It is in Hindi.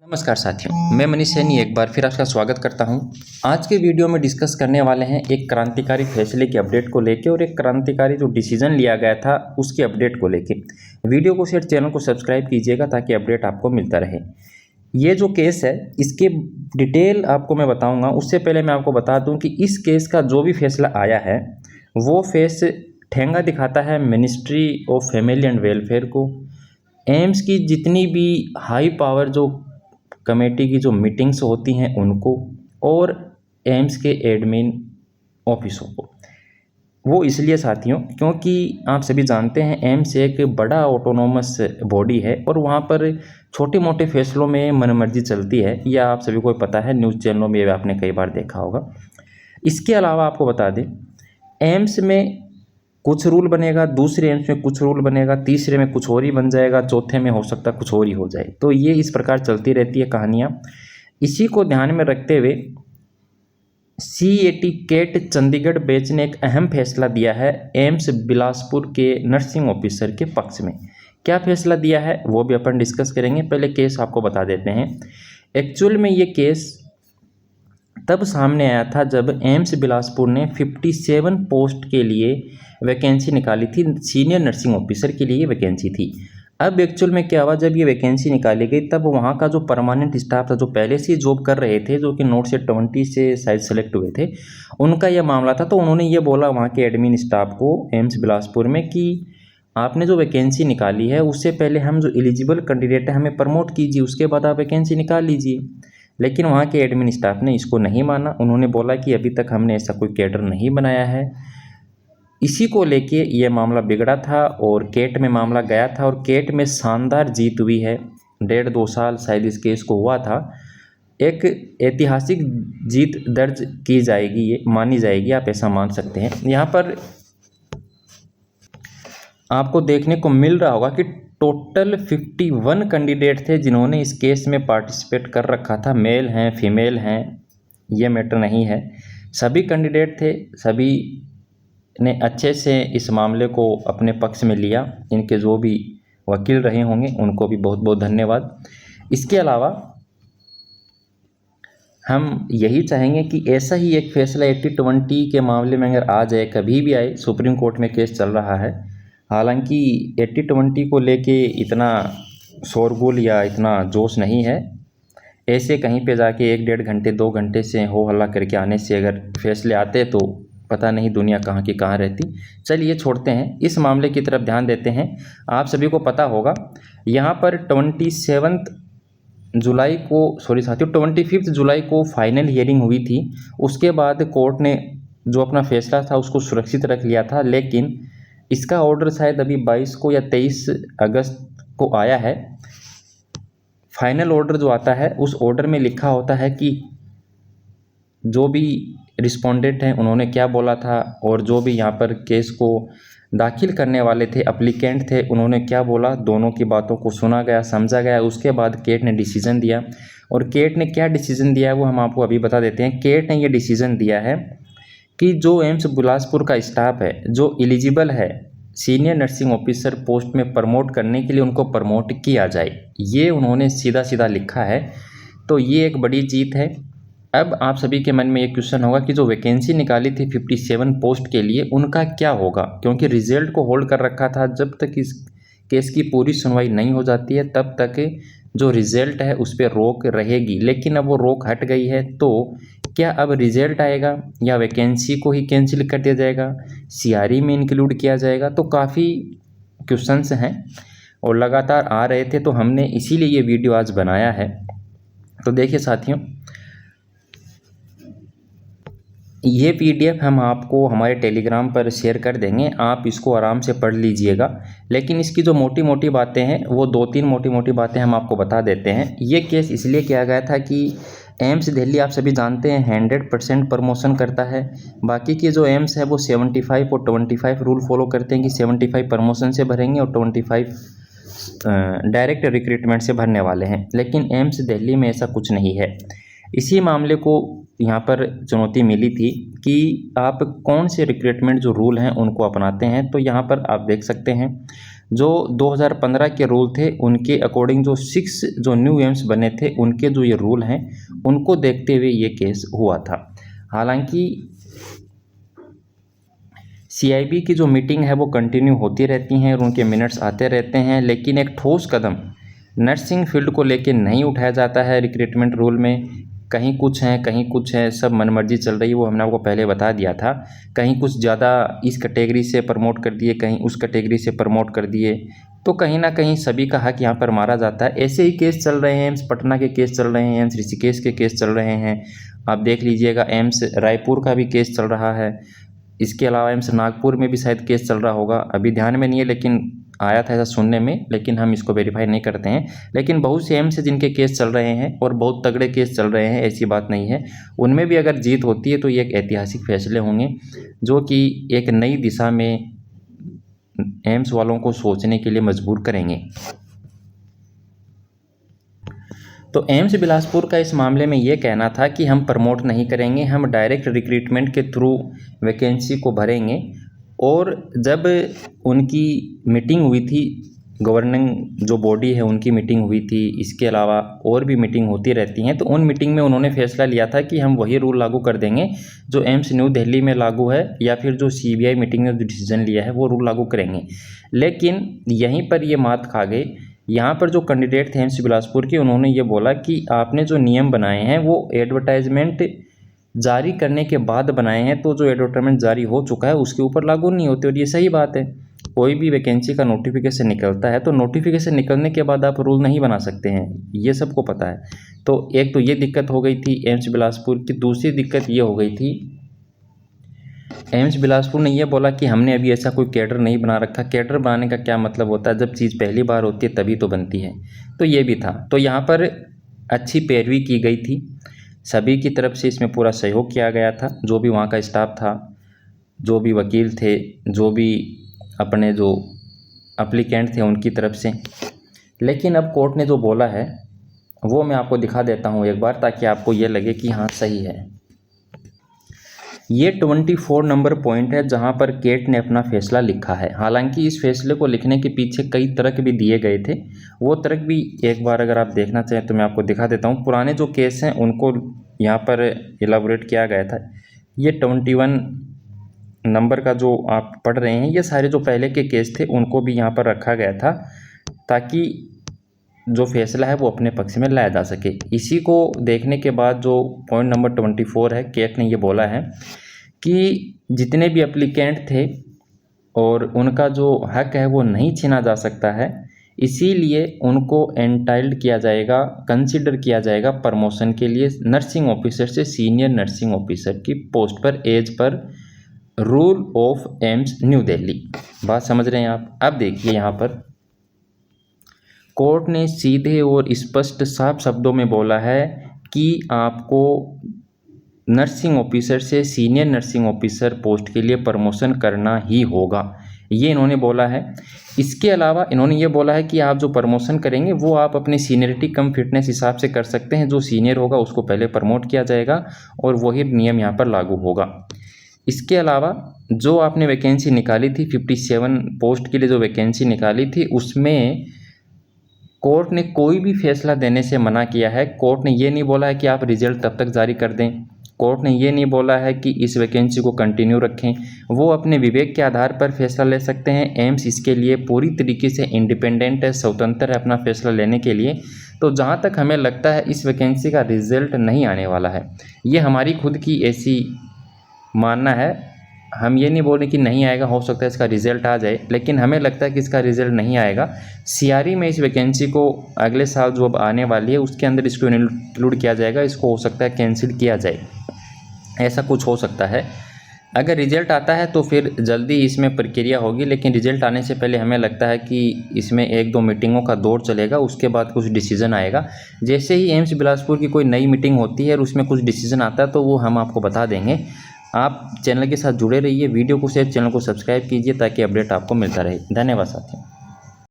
नमस्कार साथियों, मैं मनीष सैनी एक बार फिर आपका स्वागत करता हूं। आज के वीडियो में डिस्कस करने वाले हैं एक क्रांतिकारी फैसले के अपडेट को लेके और एक क्रांतिकारी जो डिसीजन लिया गया था उसके अपडेट को लेके। वीडियो को शेयर, चैनल को सब्सक्राइब कीजिएगा ताकि अपडेट आपको मिलता रहे। ये जो केस है इसके डिटेल आपको मैं बताऊँगा। उससे पहले मैं आपको बता दूँ कि इस केस का जो भी फैसला आया है वो फेस ठेंगा दिखाता है ministry of family and welfare को, एम्स की जितनी भी हाई पावर जो कमेटी की जो मीटिंग्स होती हैं उनको, और एम्स के एडमिन ऑफिसों को। वो इसलिए साथियों क्योंकि आप सभी जानते हैं एम्स एक बड़ा ऑटोनोमस बॉडी है और वहाँ पर छोटे मोटे फैसलों में मनमर्जी चलती है। यह आप सभी को पता है, न्यूज़ चैनलों में आपने कई बार देखा होगा। इसके अलावा आपको बता दें, एम्स में कुछ रूल बनेगा, दूसरे एम्स में कुछ रूल बनेगा, तीसरे में कुछ और ही बन जाएगा, चौथे में हो सकता है कुछ और ही हो जाए। तो ये इस प्रकार चलती रहती है कहानियाँ। इसी को ध्यान में रखते हुए CAT कैट चंडीगढ़ बेंच ने एक अहम फैसला दिया है एम्स बिलासपुर के नर्सिंग ऑफिसर के पक्ष में। क्या फैसला दिया है वो भी अपन डिस्कस करेंगे। पहले केस आपको बता देते हैं। एक्चुअल में ये केस तब सामने आया था जब एम्स बिलासपुर ने 57 पोस्ट के लिए वैकेंसी निकाली थी। सीनियर नर्सिंग ऑफिसर के लिए वैकेंसी थी। अब एक्चुअल में क्या हुआ, जब ये वैकेंसी निकाली गई तब वहाँ का जो परमानेंट स्टाफ था, जो पहले से जॉब कर रहे थे, जो कि नोट से 20 से शायद सेलेक्ट हुए थे, उनका यह मामला था। तो उन्होंने ये बोला वहाँ के एडमिन स्टाफ को एम्स बिलासपुर में कि आपने जो वैकेंसी निकाली है उससे पहले हम जो एलिजिबल कैंडिडेट है हमें प्रमोट कीजिए, उसके बाद आप वैकेंसी निकाल लीजिए। लेकिन वहाँ के एडमिन स्टाफ ने इसको नहीं माना। उन्होंने बोला कि अभी तक हमने ऐसा कोई कैडर नहीं बनाया है। इसी को लेके ये मामला बिगड़ा था और केट में मामला गया था और केट में शानदार जीत हुई है। 1.5-2 साल शायद इस केस को हुआ था। एक ऐतिहासिक जीत दर्ज की जाएगी, ये मानी जाएगी, आप ऐसा मान सकते हैं। यहाँ पर आपको देखने को मिल रहा होगा कि टोटल 51 कैंडिडेट थे जिन्होंने इस केस में पार्टिसिपेट कर रखा था। मेल हैं, फीमेल हैं, ये मैटर नहीं है, सभी कैंडिडेट थे। सभी ने अच्छे से इस मामले को अपने पक्ष में लिया। इनके जो भी वकील रहे होंगे उनको भी बहुत बहुत धन्यवाद। इसके अलावा हम यही चाहेंगे कि ऐसा ही एक फैसला 80-20 के मामले में अगर आ जाए, कभी भी आए, सुप्रीम कोर्ट में केस चल रहा है। हालांकि 80-20 को लेके इतना शोरगुल या इतना जोश नहीं है। ऐसे कहीं पे जाके 1-1.5 घंटे 2 घंटे से हो हल्ला करके आने से अगर फैसले आते तो पता नहीं दुनिया कहाँ की कहाँ रहती। चलिए छोड़ते हैं, इस मामले की तरफ ध्यान देते हैं। आप सभी को पता होगा यहाँ पर 27 जुलाई को, सॉरी साथियों, 25 जुलाई को फाइनल हियरिंग हुई थी। उसके बाद कोर्ट ने जो अपना फैसला था उसको सुरक्षित रख लिया था। लेकिन इसका ऑर्डर शायद अभी 22 को या 23 अगस्त को आया है। फाइनल ऑर्डर जो आता है उस ऑर्डर में लिखा होता है कि जो भी रिस्पोंडेंट हैं उन्होंने क्या बोला था और जो भी यहाँ पर केस को दाखिल करने वाले थे, एप्लीकेंट थे, उन्होंने क्या बोला, दोनों की बातों को सुना गया, समझा गया। उसके बाद केट ने डिसीजन दिया। और केट ने क्या डिसीजन दिया है वो हम आपको अभी बता देते हैं। केट ने ये डिसीजन दिया है कि जो एम्स बिलासपुर का स्टाफ है जो एलिजिबल है सीनियर नर्सिंग ऑफिसर पोस्ट में प्रमोट करने के लिए, उनको प्रमोट किया जाए। ये उन्होंने सीधा सीधा लिखा है। तो ये एक बड़ी जीत है। अब आप सभी के मन में ये क्वेश्चन होगा कि जो वैकेंसी निकाली थी 57 पोस्ट के लिए उनका क्या होगा, क्योंकि रिजल्ट को होल्ड कर रखा था। जब तक इस केस की पूरी सुनवाई नहीं हो जाती है तब तक जो रिजल्ट है उस पर रोक रहेगी। लेकिन अब वो रोक हट गई है, तो क्या अब रिजल्ट आएगा या वैकेंसी को ही कैंसिल कर दिया जाएगा, CRE में इंक्लूड किया जाएगा? तो काफ़ी क्वेश्चंस हैं और लगातार आ रहे थे, तो हमने इसीलिए ये वीडियो आज बनाया है। तो देखिए साथियों, ये PDF हम आपको हमारे टेलीग्राम पर शेयर कर देंगे, आप इसको आराम से पढ़ लीजिएगा। लेकिन इसकी जो मोटी मोटी बातें हैं वो 2-3 मोटी मोटी बातें हम आपको बता देते हैं। ये केस इसलिए किया गया था कि एम्स दिल्ली आप सभी जानते हैं 100% प्रमोशन करता है। बाकी के जो एम्स है वो 75 और 25 रूल फॉलो करते हैं कि 75 प्रमोशन से भरेंगे और 25 डायरेक्ट रिक्रूटमेंट से भरने वाले हैं। लेकिन एम्स दिल्ली में ऐसा कुछ नहीं है। इसी मामले को यहाँ पर चुनौती मिली थी कि आप कौन से रिक्रूटमेंट जो रूल हैं उनको अपनाते हैं। तो यहाँ पर आप देख सकते हैं जो 2015 के रूल थे उनके अकॉर्डिंग जो 6 जो न्यू एम्स बने थे उनके जो ये रूल हैं उनको देखते हुए ये केस हुआ था। हालांकि CIB की जो मीटिंग है वो कंटिन्यू होती रहती हैं और उनके मिनट्स आते रहते हैं, लेकिन एक ठोस कदम नर्सिंग फील्ड को लेके नहीं उठाया जाता है रिक्रूटमेंट रूल में। कहीं कुछ है कहीं कुछ है, सब मनमर्जी चल रही है, वो हमने आपको पहले बता दिया था। कहीं कुछ ज़्यादा इस कैटेगरी से प्रमोट कर दिए, कहीं उस कैटेगरी से प्रमोट कर दिए, तो कहीं ना कहीं सभी का हक यहाँ पर मारा जाता है। ऐसे ही केस चल रहे हैं, एम्स पटना के केस चल रहे हैं, एम्स ऋषिकेश के केस चल रहे हैं। आप देख लीजिएगा एम्स रायपुर का भी केस चल रहा है। इसके अलावा एम्स नागपुर में भी शायद केस चल रहा होगा, अभी ध्यान में नहीं है, लेकिन आया था ऐसा सुनने में, लेकिन हम इसको वेरीफाई नहीं करते हैं। लेकिन बहुत से एम्स जिनके केस चल रहे हैं और बहुत तगड़े केस चल रहे हैं, ऐसी बात नहीं है। उनमें भी अगर जीत होती है तो ये एक ऐतिहासिक फैसले होंगे जो कि एक नई दिशा में एम्स वालों को सोचने के लिए मजबूर करेंगे। तो एम्स बिलासपुर का इस मामले में ये कहना था कि हम प्रमोट नहीं करेंगे, हम डायरेक्ट रिक्रूटमेंट के थ्रू वैकेंसी को भरेंगे। और जब उनकी मीटिंग हुई थी, गवर्निंग जो बॉडी है उनकी मीटिंग हुई थी, इसके अलावा और भी मीटिंग होती रहती हैं, तो उन मीटिंग में उन्होंने फैसला लिया था कि हम वही रूल लागू कर देंगे जो एम्स न्यू दिल्ली में लागू है, या फिर जो CBI मीटिंग ने जो डिसीजन लिया है वो रूल लागू करेंगे। लेकिन यहीं पर ये मात खा गए। यहाँ पर जो कैंडिडेट थे एम्स बिलासपुर के, उन्होंने ये बोला कि आपने जो नियम बनाए हैं वो एडवर्टाइजमेंट जारी करने के बाद बनाए हैं, तो जो एडवर्टाइजमेंट जारी हो चुका है उसके ऊपर लागू नहीं होते। और ये सही बात है, कोई भी वैकेंसी का नोटिफिकेशन निकलता है तो नोटिफिकेशन निकलने के बाद आप रूल नहीं बना सकते हैं, ये सबको पता है। तो एक तो ये दिक्कत हो गई थी एम्स बिलासपुर की। दूसरी दिक्कत ये हो गई थी, एम्स बिलासपुर ने यह बोला कि हमने अभी ऐसा कोई कैडर नहीं बना रखा। कैडर बनाने का क्या मतलब होता है, जब चीज़ पहली बार होती है तभी तो बनती है, तो ये भी था। तो यहाँ पर अच्छी पैरवी की गई थी, सभी की तरफ से इसमें पूरा सहयोग किया गया था। जो भी वहाँ का स्टाफ था, जो भी वकील थे, जो भी अपने जो एप्लीकेंट थे उनकी तरफ से। लेकिन अब कोर्ट ने जो बोला है वो मैं आपको दिखा देता हूँ एक बार, ताकि आपको ये लगे कि हाँ सही है। ये 24 नंबर पॉइंट है जहाँ पर केट ने अपना फैसला लिखा है। हालांकि इस फैसले को लिखने के पीछे कई तर्क भी दिए गए थे, वो तर्क भी एक बार अगर आप देखना चाहें तो मैं आपको दिखा देता हूँ। पुराने जो केस हैं उनको यहाँ पर इलाबोरेट किया गया था। ये 21 नंबर का जो आप पढ़ रहे हैं, ये सारे जो पहले के केस थे उनको भी यहाँ पर रखा गया था, ताकि जो फैसला है वो अपने पक्ष में लाया जा सके। इसी को देखने के बाद जो पॉइंट नंबर 24 है, केट ने ये बोला है कि जितने भी एप्लीकेंट थे और उनका जो हक है वो नहीं छीना जा सकता है, इसीलिए उनको एंटाइल्ड किया जाएगा, कंसिडर किया जाएगा प्रमोशन के लिए नर्सिंग ऑफिसर से सीनियर नर्सिंग ऑफिसर की पोस्ट पर, as per rule of AIIMS new Delhi. बात समझ रहे हैं आप। अब देखिए यहाँ पर कोर्ट ने सीधे और स्पष्ट साफ शब्दों में बोला है कि आपको नर्सिंग ऑफिसर से सीनियर नर्सिंग ऑफिसर पोस्ट के लिए प्रमोशन करना ही होगा, ये इन्होंने बोला है। इसके अलावा इन्होंने ये बोला है कि आप जो प्रमोशन करेंगे वो आप अपनी सीनियरिटी कम फिटनेस हिसाब से कर सकते हैं। जो सीनियर होगा उसको पहले प्रमोट किया जाएगा और वही नियम यहाँ पर लागू होगा। इसके अलावा जो आपने वैकेंसी निकाली थी 57 पोस्ट के लिए, जो वैकेंसी निकाली थी उसमें कोर्ट ने कोई भी फैसला देने से मना किया है। कोर्ट ने ये नहीं बोला है कि आप रिजल्ट तब तक जारी कर दें, कोर्ट ने ये नहीं बोला है कि इस वैकेंसी को कंटिन्यू रखें। वो अपने विवेक के आधार पर फैसला ले सकते हैं। एम्स इसके लिए पूरी तरीके से इंडिपेंडेंट है, स्वतंत्र है अपना फैसला लेने के लिए। तो जहाँ तक हमें लगता है इस वैकेंसी का रिजल्ट नहीं आने वाला है, ये हमारी खुद की ऐसी मानना है। हम ये नहीं बोल रहे कि नहीं आएगा, हो सकता है इसका रिज़ल्ट आ जाए, लेकिन हमें लगता है कि इसका रिज़ल्ट नहीं आएगा। CRE में इस वैकेंसी को अगले साल जो अब आने वाली है उसके अंदर इसको इंक्लूड किया जाएगा, इसको हो सकता है कैंसिल किया जाए, ऐसा कुछ हो सकता है। अगर रिज़ल्ट आता है तो फिर जल्दी इसमें प्रक्रिया होगी, लेकिन रिज़ल्ट आने से पहले हमें लगता है कि इसमें 1-2 मीटिंगों का दौर चलेगा, उसके बाद कुछ डिसीजन आएगा। जैसे ही एम्स बिलासपुर की कोई नई मीटिंग होती है और उसमें कुछ डिसीजन आता है तो वो हम आपको बता देंगे। आप चैनल के साथ जुड़े रहिए, वीडियो को शेयर, चैनल को सब्सक्राइब कीजिए ताकि अपडेट आपको मिलता रहे। धन्यवाद साथियों।